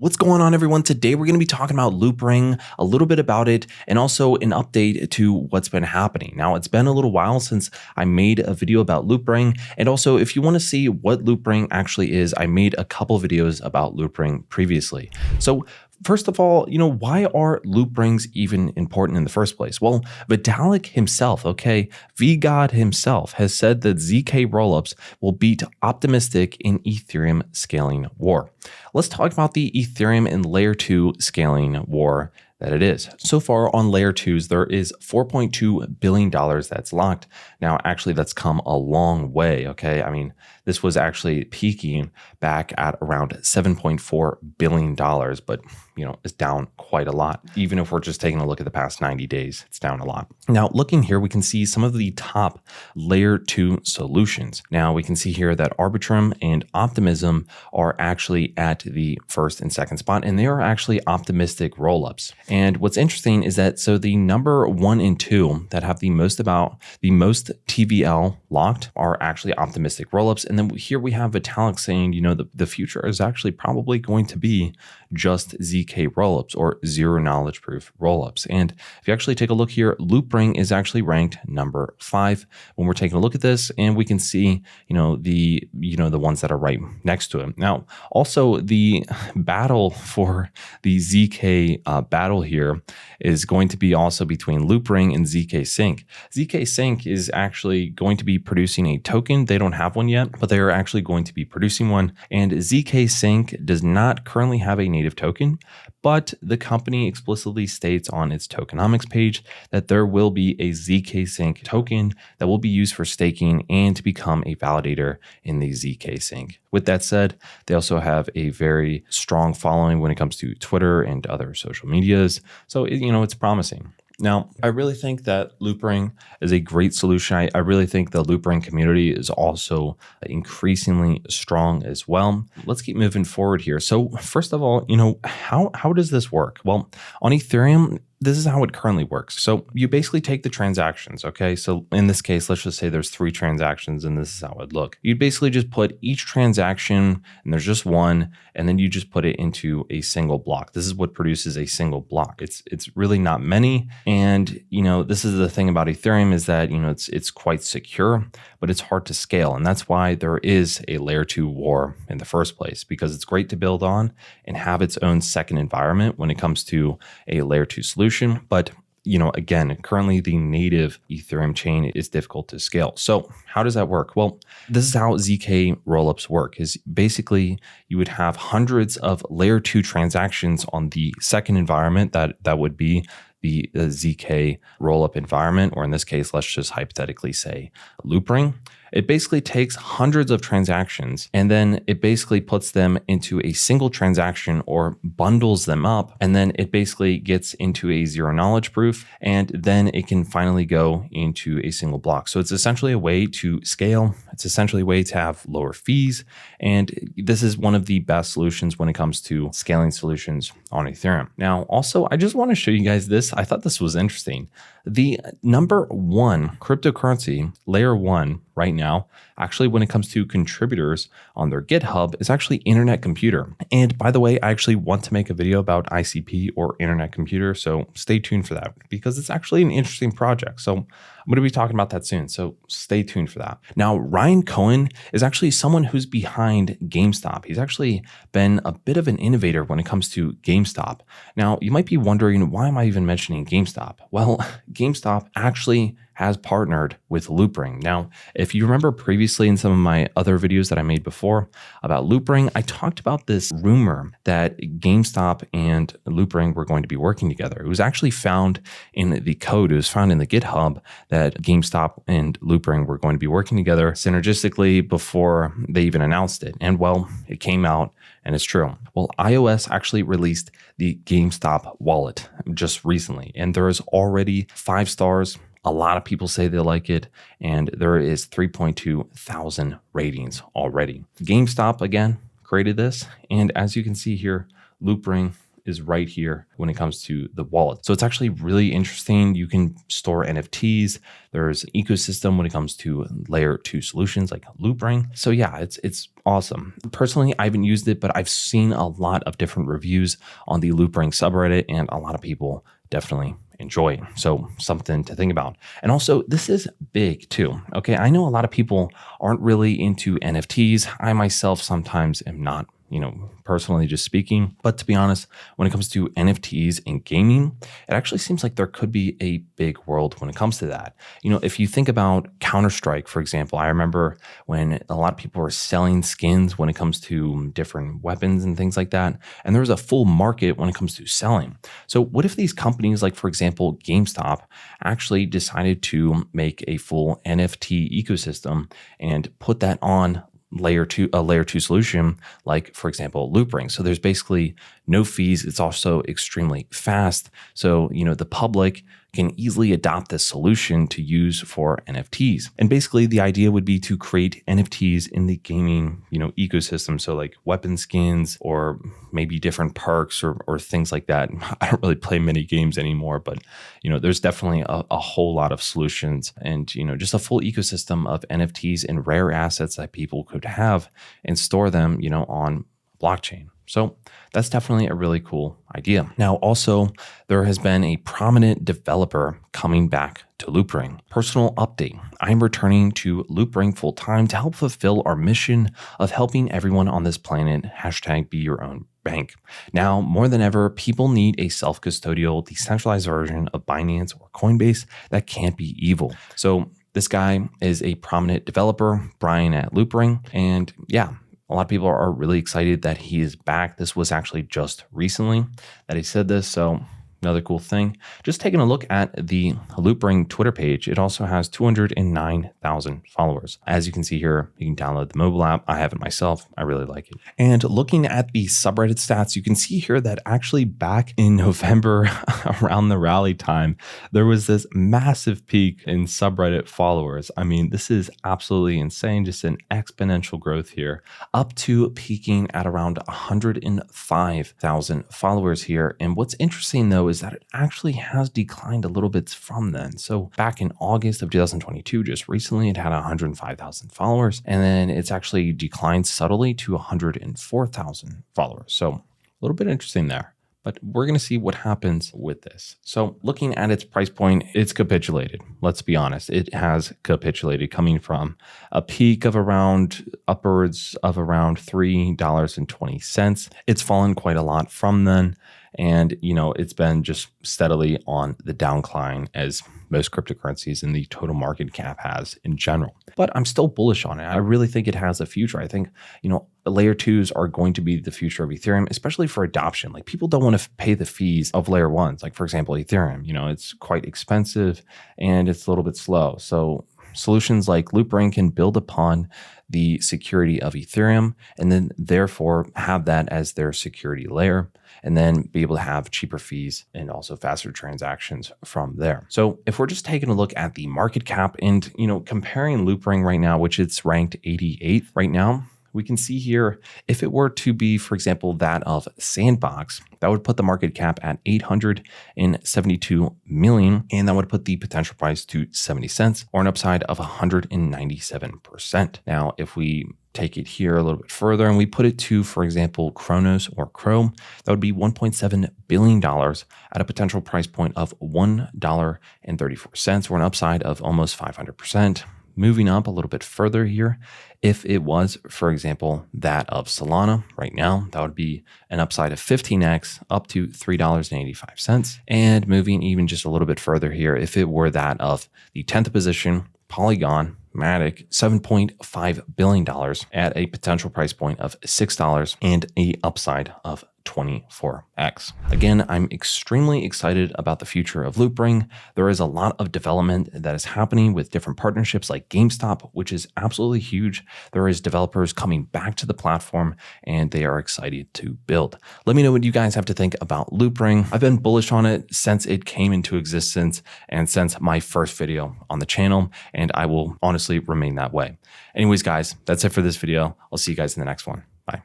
What's going on, everyone? Today we're going to be talking about Loopring, a little bit about it, and also an update to what's been happening. Now, it's been a little while since I made a video about Loopring, and also if you want to see what Loopring actually is, I made a couple videos about Loopring previously. So first of all, why are loop rings even important in the first place? Well, Vitalik himself, VGod himself has said that ZK rollups will beat optimistic in Ethereum scaling war. Let's talk about the Ethereum and layer 2 scaling war that it is. So far on layer 2s, there is $4.2 billion that's locked. Now, actually, that's come a long way, okay? I mean, this was actually peaking back at around $7.4 billion, but, it's down quite a lot. Even if we're just taking a look at the past 90 days, it's down a lot. Now, looking here, we can see some of the top layer 2 solutions. Now, we can see here that Arbitrum and Optimism are actually at the first and second spot, and they are actually optimistic rollups. And what's interesting is that the number 1 and 2 that have the most TVL locked are actually optimistic rollups. And then here we have Vitalik saying, the future is actually probably going to be just ZK rollups or zero knowledge proof rollups. And if you actually take a look here, Loopring is actually ranked number 5 when we're taking a look at this, and we can see, the ones that are right next to it. Now, also the battle for the ZK battle here is going to be also between Loopring and ZK Sync. ZK Sync is actually going to be producing a token. They don't have one yet, but they are actually going to be producing one. And ZK Sync does not currently have a native token, but the company explicitly states on its tokenomics page that there will be a ZK Sync token that will be used for staking and to become a validator in the ZK Sync. With that said, they also have a very strong following when it comes to Twitter and other social medias. So, it's promising. Now, I really think that Loopring is a great solution. I really think the Loopring community is also increasingly strong as well. Let's keep moving forward here. So first of all, how does this work? Well, on Ethereum, this is how it currently works. So you basically take the transactions, okay? So in this case, let's just say there's 3 transactions and this is how it would look. You'd basically just put each transaction, and there's just one, and then you just put it into a single block. This is what produces a single block. It's really not many. And, this is the thing about Ethereum is that, it's quite secure, but it's hard to scale. And that's why there is a layer 2 war in the first place, because it's great to build on and have its own second environment when it comes to a layer 2 solution. But, again, currently the native Ethereum chain is difficult to scale. So how does that work? Well, this is how ZK rollups work is basically you would have hundreds of layer 2 transactions on the second environment that would be the ZK rollup environment, or in this case, let's just hypothetically say Loopring. It basically takes hundreds of transactions and then it basically puts them into a single transaction or bundles them up. And then it basically gets into a zero knowledge proof, and then it can finally go into a single block. So it's essentially a way to scale. It's essentially a way to have lower fees. And this is one of the best solutions when it comes to scaling solutions on Ethereum. Now, also, I just want to show you guys this. I thought this was interesting. The number 1 cryptocurrency, layer 1 right now, actually when it comes to contributors on their GitHub, is actually Internet Computer. And by the way, I actually want to make a video about ICP or Internet Computer, so stay tuned for that because it's actually an interesting project. So I'm going to be talking about that soon, so stay tuned for that. Now, Ryan Cohen is actually someone who's behind GameStop. He's actually been a bit of an innovator when it comes to GameStop. Now, you might be wondering, why am I even mentioning GameStop? Well, GameStop actually has partnered with Loopring. Now, if you remember previously in some of my other videos that I made before about Loopring, I talked about this rumor that GameStop and Loopring were going to be working together. It was actually found in the code. It was found in the GitHub that GameStop and Loopring were going to be working together synergistically before they even announced it. And well, it came out and it's true. Well, iOS actually released the GameStop wallet just recently, and there is already 5 stars. A lot of people say they like it, and there is 3.2 thousand ratings already. GameStop, again, created this, and as you can see here, Loopring is right here when it comes to the wallet. So it's actually really interesting. You can store NFTs. There's an ecosystem when it comes to layer 2 solutions like Loopring. So yeah, it's awesome. Personally, I haven't used it, but I've seen a lot of different reviews on the Loopring subreddit, and a lot of people definitely enjoy it. So something to think about. And also, this is big too. Okay, I know a lot of people aren't really into NFTs. I myself sometimes am not, personally just speaking. But to be honest, when it comes to NFTs in gaming, it actually seems like there could be a big world when it comes to that. If you think about Counter-Strike, for example, I remember when a lot of people were selling skins when it comes to different weapons and things like that. And there was a full market when it comes to selling. So what if these companies, like for example, GameStop, actually decided to make a full NFT ecosystem and put that on a layer 2 solution, like for example, Loopring. So there's basically no fees. It's also extremely fast. So, the public can easily adopt this solution to use for NFTs. And basically the idea would be to create NFTs in the gaming, ecosystem. So like weapon skins or maybe different perks or things like that. I don't really play many games anymore, but there's definitely a whole lot of solutions and, just a full ecosystem of NFTs and rare assets that people could have and store them, on blockchain. So that's definitely a really cool idea. Now, also, there has been a prominent developer coming back to Loopring. Personal update. I'm returning to Loopring full time to help fulfill our mission of helping everyone on this planet, #be your own bank. Now, more than ever, people need a self-custodial, decentralized version of Binance or Coinbase that can't be evil. So this guy is a prominent developer, Brian at Loopring. And yeah, a lot of people are really excited that he is back. This was actually just recently that he said this. So another cool thing, just taking a look at the Loopring Twitter page, it also has 209,000 followers. As you can see here, you can download the mobile app. I have it myself. I really like it. And looking at the subreddit stats, you can see here that actually back in November, around the rally time, there was this massive peak in subreddit followers. I mean, this is absolutely insane, just an exponential growth here, up to peaking at around 105,000 followers here. And what's interesting though is that it actually has declined a little bit from then. So back in August of 2022, just recently, it had 105,000 followers, and then it's actually declined subtly to 104,000 followers. So a little bit interesting there. But we're going to see what happens with this. So looking at its price point, it's capitulated. Let's be honest. It has capitulated, coming from a peak of upwards of around $3.20. It's fallen quite a lot from then. And, it's been just steadily on the downcline, as most cryptocurrencies in the total market cap has in general. But I'm still bullish on it. I really think it has a future. I think, layer 2s are going to be the future of Ethereum, especially for adoption. Like, people don't want to pay the fees of layer 1s. Like, for example, Ethereum, it's quite expensive and it's a little bit slow. So solutions like Loopring can build upon the security of Ethereum and then therefore have that as their security layer, and then be able to have cheaper fees and also faster transactions from there. So if we're just taking a look at the market cap and, comparing Loopring right now, which it's ranked 88th right now, we can see here, if it were to be, for example, that of Sandbox, that would put the market cap at 872 million, and that would put the potential price to 70 cents, or an upside of 197%. Now, if we take it here a little bit further and we put it to, for example, Kronos or Chrome, that would be $1.7 billion at a potential price point of $1.34, or an upside of almost 500%. Moving up a little bit further here, if it was, for example, that of Solana right now, that would be an upside of 15x up to $3.85. And moving even just a little bit further here, if it were that of the 10th position, Polygon, Matic, $7.5 billion at a potential price point of $6 and a upside of 24x. Again, I'm extremely excited about the future of Loopring. There is a lot of development that is happening with different partnerships like GameStop, which is absolutely huge. There is developers coming back to the platform and they are excited to build. Let me know what you guys have to think about Loopring. I've been bullish on it since it came into existence and since my first video on the channel, and I will honestly remain that way. Anyways, guys, that's it for this video. I'll see you guys in the next one. Bye.